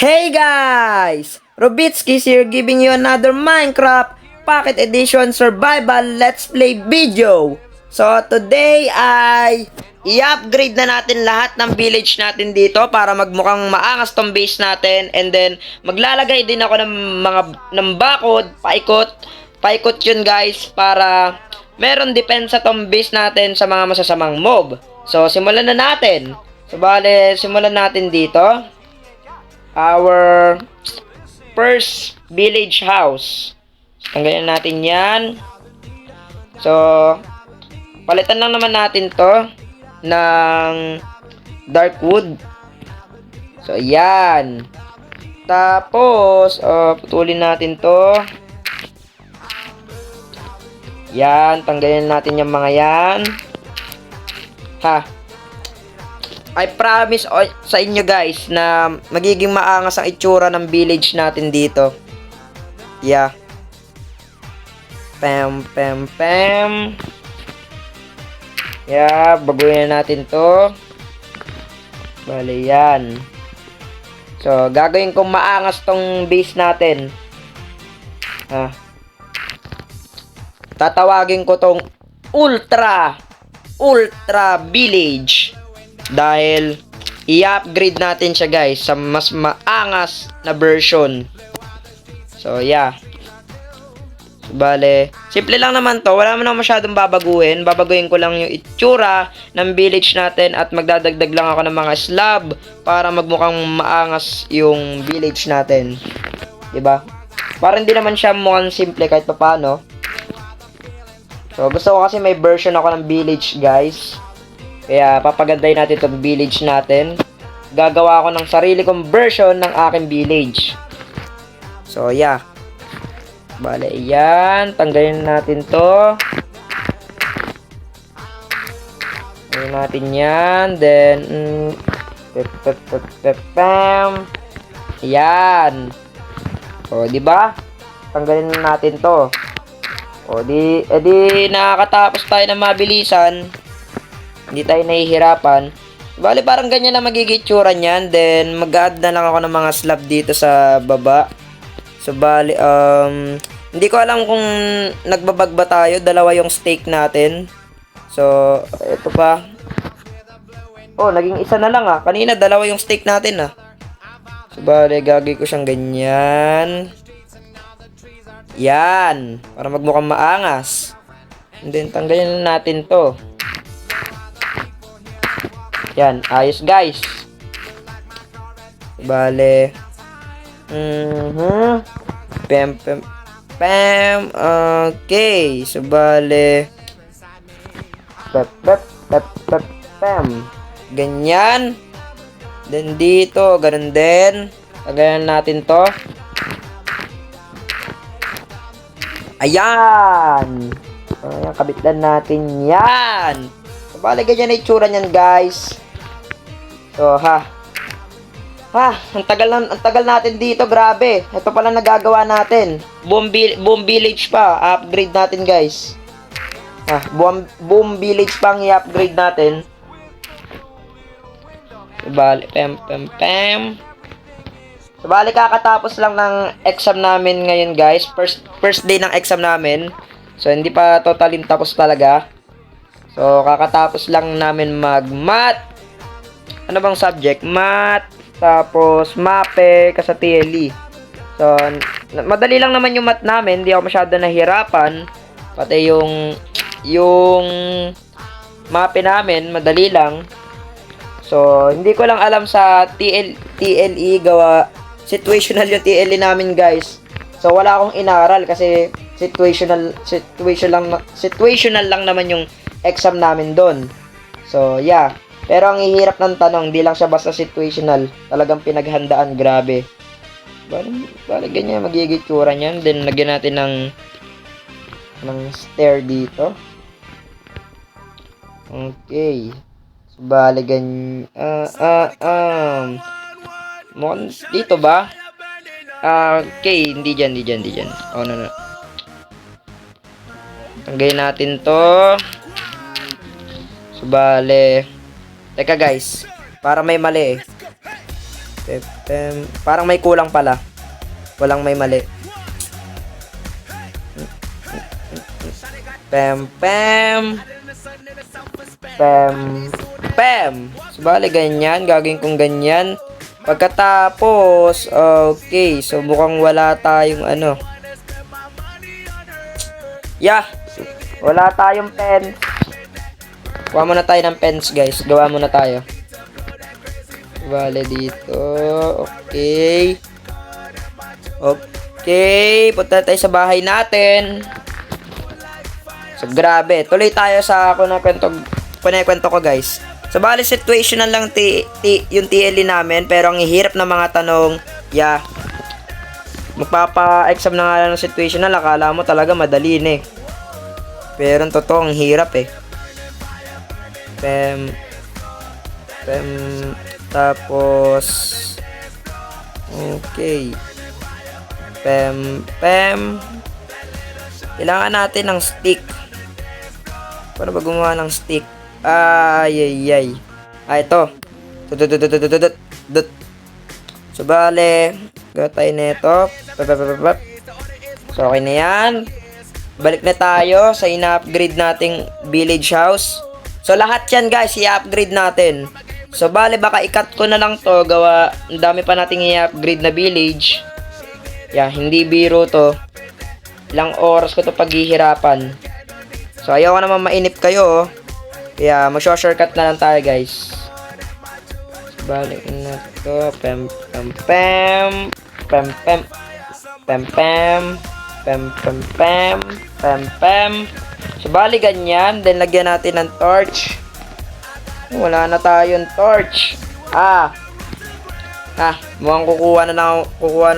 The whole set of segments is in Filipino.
Hey guys! Robitskis here giving you another Minecraft Pocket Edition Survival Let's Play video. So today ay i-upgrade na natin lahat ng village natin dito para magmukhang maangas tong base natin, and then maglalagay din ako ng mga bakod paikot yun guys, para meron depensa tong base natin sa mga masasamang mob. So simulan na natin. So bale, simulan natin dito our first village house. Tanggalin natin yan. So, palitan lang naman natin to ng dark wood. So, yan. Tapos, putulin natin to. Yan, tanggalin natin yung mga yan. I promise sa inyo guys na magiging maangas ang itsura ng village natin dito. Yeah. Pam. Yeah, baguhin natin to. Bale yan. So, gagawin kong maangas tong base natin. Tatawagin ko tong Ultra Village. Dahil i-upgrade natin siya guys sa mas maangas na version. So yeah. Bale, simple lang naman to. Wala naman masyadong babaguhin. Babaguhin ko lang yung itsura ng village natin at magdadagdag lang ako ng mga slab para magmukhang maangas yung village natin. Diba? Para hindi naman siya mukhang simple kahit paano. So gusto ko kasi may version ako ng village guys. Kaya papagandahin natin itong village natin. Gagawa ako ng sarili kong version ng aking village. So yeah. Bale yan. Tanggalin natin to. Tanggalin natin yan. Then pam. Yan. O diba? Tanggalin natin to. O di nakakatapos tayo ng mabilisan. Hindi tayo nahihirapan. Bale, parang ganyan na magiging itsura niyan. Then, mag-add na lang ako ng mga slab dito sa baba. So, bale, hindi ko alam kung nagbabag ba tayo. Dalawa yung stake natin. So, ito pa. Oh, naging isa na lang Kanina, dalawa yung stake natin So, bale, gagawin ko siyang ganyan. Yan. Para magmukhang maangas. And then, tanggalin na natin to. Yan, ayos guys. Bale. Pam. Okay. So, bale. Pam. Ganyan. Then, dito, ganun din. Tagayan natin to. Ayan. Ayan, kabitlan natin yan. So, bale, ganyan na itsura niyan guys. So, ang tagal natin dito, grabe. Ito pala nagagawa natin. Boom village pa, upgrade natin, guys. Boom village pang i-upgrade natin. Bale, pam. So, bale, kakatapos lang ng exam namin ngayon, guys. First day ng exam namin. So, hindi pa totalin tapos talaga. So, kakatapos lang namin mag-math. Ano bang subject? Math, tapos MAPE, sa TLE. So, madali lang naman yung math namin. Hindi ako masyado nahirapan. Pati yung MAPE namin, madali lang. So, hindi ko lang alam sa TLE gawa. Situational yung TLE namin, guys. So, wala akong inaral kasi situational lang naman yung exam namin doon. So, yeah. Pero ang ihirap ng tanong, di lang siya basta situational. Talagang pinaghandaan, grabe. Bale ganyan magiging tsura niyan. Then lagyan natin ng stair dito. Okay. So, bale ganyan. Dito ba? Okay, hindi dyan. Oh, no. Tanggalin natin to. So, bale. Teka guys, para may mali Parang may kulang pala. Walang may mali. Pem, pem. Pem, pem. So, bali, ganyan. Gagawin kong ganyan. Pagkatapos, okay. So, mukhang wala tayong ano. Yeah. Wala tayong pen. Gawa muna tayo ng pens, guys. Gawa muna tayo. Bale dito. Okay. Okay. Punta tayo sa bahay natin. So, grabe. Tuloy tayo sa kwento ko, guys. So, bale situational lang yung TLE namin. Pero ang hirap ng mga tanong. Yeah. Magpapa-exam na nga lang ng situational. Akala mo talaga madali eh. Pero ang totoo, ang hirap eh. Tapos okay. Kailangan natin ng stick. Paano ba gumawa ng stick? Ay. Ito. So, bale. Gawa tayo nito. So, okay na yan. Balik na tayo sa ina-upgrade nating village house. So, lahat yan, guys, i-upgrade natin. So, bale, baka i-cut ko na lang to. Gawa, ang dami pa nating i-upgrade na village. Yeah, hindi biro to. Ilang oras ko to paghihirapan. So, ayaw ko naman mainip kayo. Kaya, mag-shortcut na lang tayo, guys. So, balik na to. Pem. So, bali ganyan. Then, lagyan natin ng torch. Wala na tayong torch. Mukhang kukuha na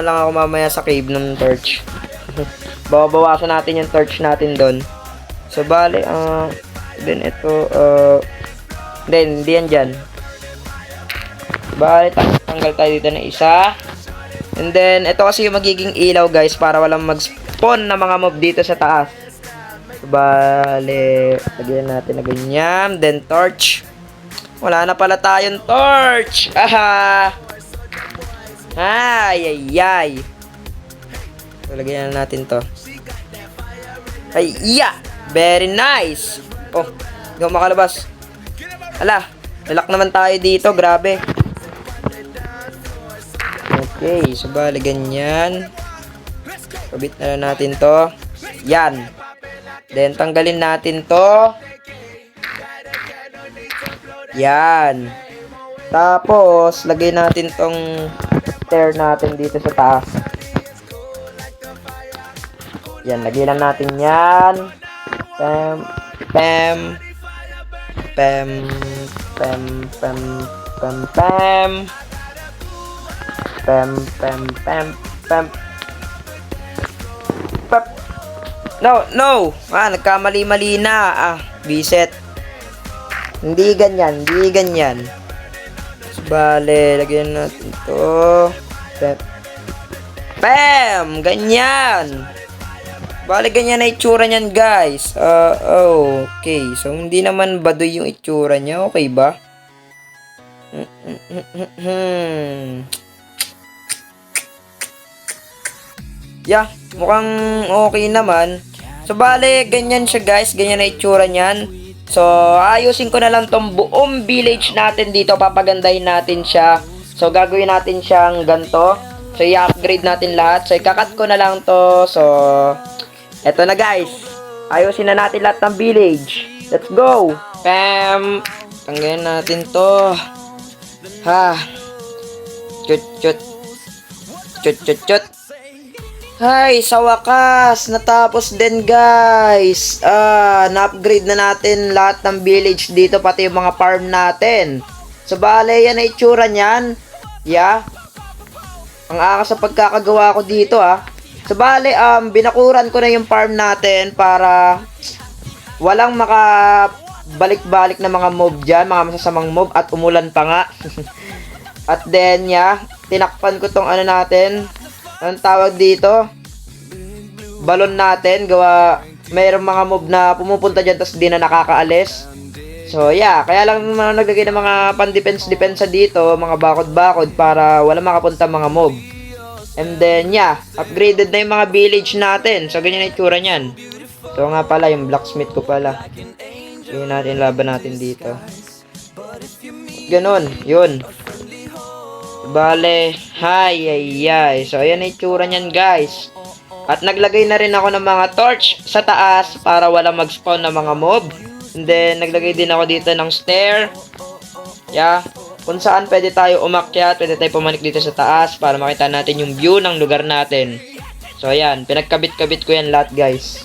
lang ako mamaya sa cave ng torch. Bawasan natin yung torch natin doon. So, bali, then ito, then, hindi yan dyan. Bali, tanggal tayo dito na isa. And then, ito kasi yung magiging ilaw, guys, para walang mag-spawn na mga mob dito sa taas. Bale, lagyan natin na ganyan. Then, torch. Wala na pala tayong torch. Ay. So, lagyan na natin to. Ay, yeah. Very nice. Oh, hindi ako makalabas. Ala, nalak naman tayo dito. Grabe. Okay, so bale ganyan. Kabit na lang natin to. Yan. Then, tanggalin natin to. Yan. Tapos, lagay natin tong stair natin dito sa taas. Yan, lagay lang natin yan. Pem. No. Nagkamali-mali na. Biset. Hindi ganyan. So, bale, lagyan natin to. Bam! Ganyan. Bale, ganyan na itsura niyan, guys. Okay. So, hindi naman baduy yung itsura niya. Okay ba? Yeah, mukhang okay naman. So, bale, ganyan siya, guys. Ganyan na itsura niyan. So, ayusin ko na lang tong buong village natin dito. Papagandahin natin siya. So, gagawin natin siyang ganito. So, i-upgrade natin lahat. So, ikakat ko na lang to. So, eto na, guys. Ayusin na natin lahat ng village. Let's go! Pam! Tanggalin natin to. Chut. Hay, sa wakas, natapos din, guys. Na-upgrade na natin lahat ng village dito, pati yung mga farm natin. So, bale, yan ay itsura niyan. Yeah. Ang akas sa pagkakagawa ko dito, So, bale, binakuran ko na yung farm natin para walang makabalik-balik na mga mob dyan, mga masasamang mob, at umulan pa nga. At then, yeah, tinakpan ko tong ano natin. Anong tawag dito? Balon natin. Mayroong mga mob na pumupunta dyan tapos di na nakakaalis. So, yeah. Kaya lang mga naglagay ng mga pan-defense-depensa dito, mga bakod-bakod para wala makapunta mga mob. And then, yeah. Upgraded na yung mga village natin. So, ganyan na itsura niyan. So, nga pala, yung blacksmith ko pala. Yun natin, laban natin dito. Ganon. Yun. Bale, ay. So, ayan na itsura niyan, guys. At naglagay na rin ako ng mga torch sa taas para wala mag-spawn ng mga mob. And then, naglagay din ako dito ng stair. Yeah. Kung saan pwede tayo umakyat, pwede tayo pumanik dito sa taas para makita natin yung view ng lugar natin. So, ayan. Pinagkabit-kabit ko yan lahat, guys.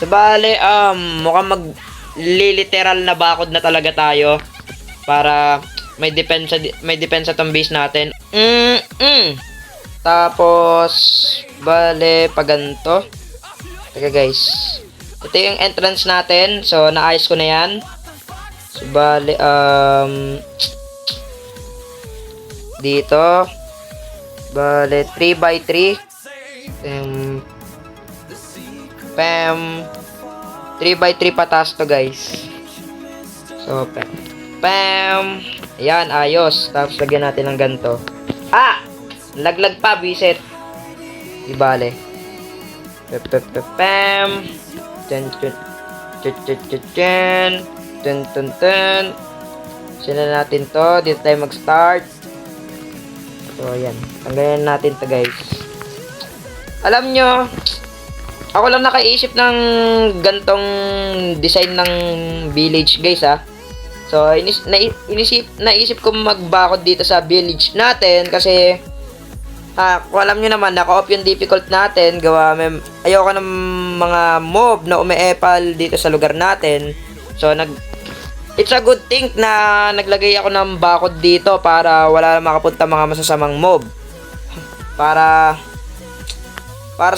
So, bale, mukhang magliliteral na bakod na talaga tayo. Para may depensa tong base natin. Tapos, bale, paganto. Teka, guys. Ito yung entrance natin. So, naayos ko na yan. So, bale, dito. Bale, 3x3. Pam. 3x3 patas to, guys. So, pam. Ayan, ayos. Tapos, lagyan natin ng ganito. Laglag pa, biset. Di bale. Pam. Sila natin to. Dito tayo mag-start. So, ayan. Tanggalin natin to, guys. Alam nyo, ako lang nakaisip ng gantong design ng village, guys, ha. So, naisip ko magbakod dito sa village natin kasi kung alam nyo naman, naka-off yung difficult natin. Ayoko ng mga mob na umeepal dito sa lugar natin. So, it's a good thing na naglagay ako ng bakod dito para wala makapunta mga masasamang mob. Para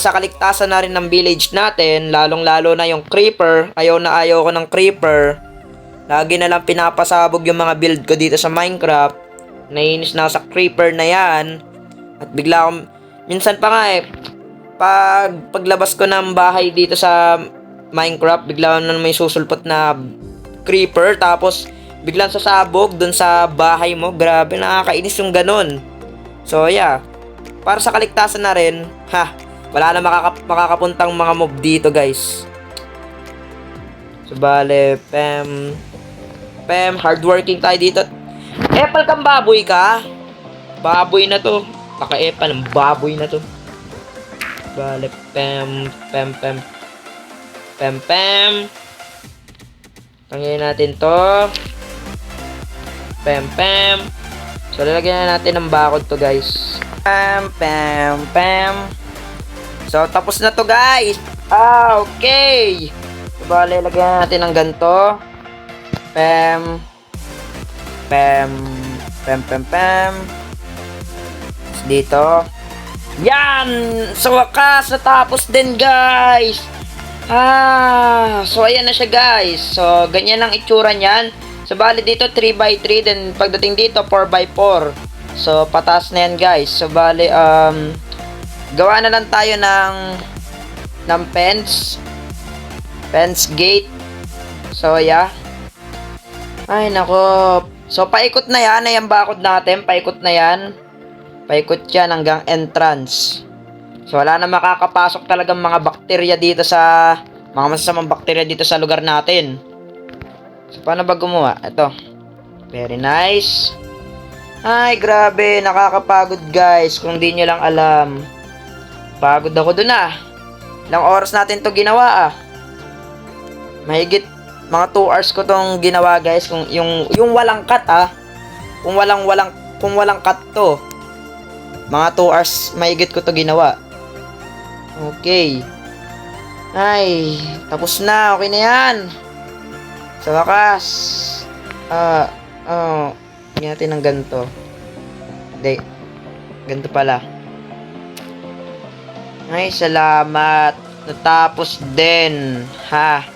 sa kaligtasan na rin ng village natin, lalong-lalo na yung creeper. Ayaw ko ng creeper. Lagi na lang pinapasabog yung mga build ko dito sa Minecraft. Nainis na sa creeper na yan. At bigla akong, minsan pa nga paglabas ko ng bahay dito sa Minecraft, bigla na may susulpot na creeper, tapos biglang sasabog dun sa bahay mo. Grabe, nakakainis yung ganun. So, yeah. Para sa kaligtasan na rin, wala na makakapuntang mga mob dito, guys. So, bale, hardworking tayo dito. Epal kang baboy ka? Baboy na to. Naka-epal ng baboy na to. Bale, pam. Tanggalin natin to. Pam. So, lalagyan na natin ng bakod to, guys. Pam. So, tapos na to, guys. Okay. So, bale, lagyan natin ng ganito. Pam. Dito. Yan! Sa wakas, natapos din, guys! So, ayan na siya, guys. So, ganyan ang itsura niyan. So, bali dito, 3x3. Then, pagdating dito, 4x4. So, pataas na yan, guys. So, bali, gawa na lang tayo ng fence. Fence gate. So, yeah. Ay, nako. So, paikot na yan. Ayan bakod natin. Paikot na yan. Paikot yan hanggang entrance. So, wala na makakapasok talagang mga bakterya dito mga masasamang bakterya dito sa lugar natin. So, paano ba gumawa? Ito. Very nice. Ay, grabe. Nakakapagod, guys. Kung di nyo lang alam. Pagod ako dun, Ilang oras natin to ginawa, Mahigit mga 2 hours ko tong ginawa, guys. Kung yung walang cut, Kung walang cut to. Mga 2 hours, mahigit ko to ginawa. Okay. Ay, tapos na. Okay na yan. Sa wakas. Lagyan natin ng ganito. Hindi. Ganito pala. Ay, salamat. Natapos din.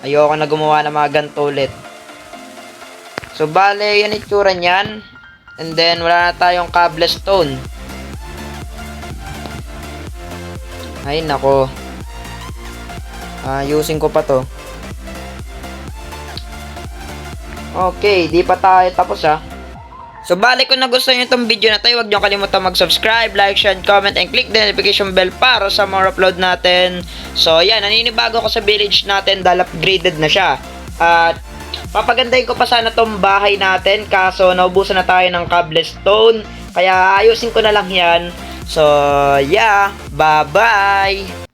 Ayoko na gumawa ng mga ganito ulit. So, bale, yan itsura niyan. And then, wala na tayong cobblestone. Ay, nako. Using ko pa to. Okay, di pa tayo tapos ha. So, balik kung nagustuhan nyo itong video na to, huwag nyo kalimutan mag-subscribe, like, share, and comment, and click the notification bell para sa more upload natin. So, yan, naninibago ko sa village natin dahil upgraded na siya. At, papagandahin ko pa sana tong bahay natin, kaso naubusan na tayo ng cobblestone, kaya ayusin ko na lang yan. So, yeah, bye-bye!